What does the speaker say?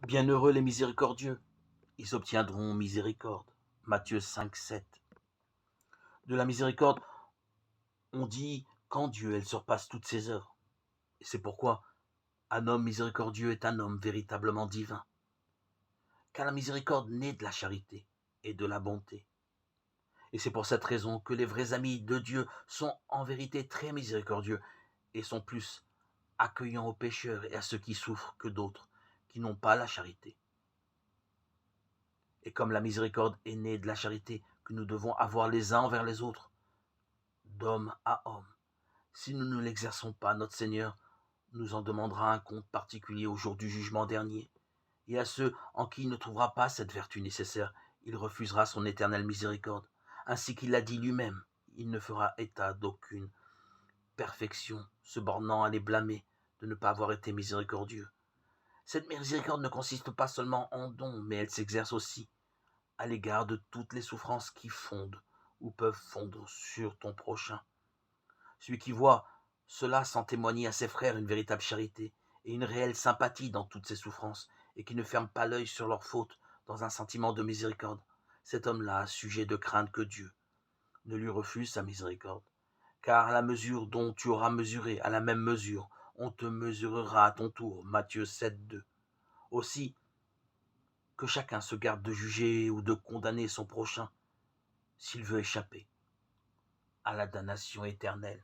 Bienheureux les miséricordieux, ils obtiendront miséricorde. Matthieu 5, 7. De la miséricorde, on dit qu'en Dieu elle surpasse toutes ses œuvres. Et c'est pourquoi un homme miséricordieux est un homme véritablement divin. Car la miséricorde naît de la charité et de la bonté. Et c'est pour cette raison que les vrais amis de Dieu sont en vérité très miséricordieux et sont plus accueillants aux pécheurs et à ceux qui souffrent que d'autres qui n'ont pas la charité. Et comme la miséricorde est née de la charité que nous devons avoir les uns envers les autres, d'homme à homme, si nous ne l'exerçons pas, notre Seigneur nous en demandera un compte particulier au jour du jugement dernier. Et à ceux en qui il ne trouvera pas cette vertu nécessaire, il refusera son éternelle miséricorde. Ainsi qu'il l'a dit lui-même, il ne fera état d'aucune perfection, se bornant à les blâmer de ne pas avoir été miséricordieux. Cette miséricorde ne consiste pas seulement en don, mais elle s'exerce aussi à l'égard de toutes les souffrances qui fondent ou peuvent fondre sur ton prochain. Celui qui voit cela sans témoigner à ses frères une véritable charité et une réelle sympathie dans toutes ces souffrances, et qui ne ferme pas l'œil sur leurs fautes dans un sentiment de miséricorde, cet homme-là a sujet de craindre que Dieu ne lui refuse sa miséricorde. Car à la mesure dont tu auras mesuré, à la même mesure, on te mesurera à ton tour. Matthieu 7, 2. Aussi, que chacun se garde de juger ou de condamner son prochain s'il veut échapper à la damnation éternelle.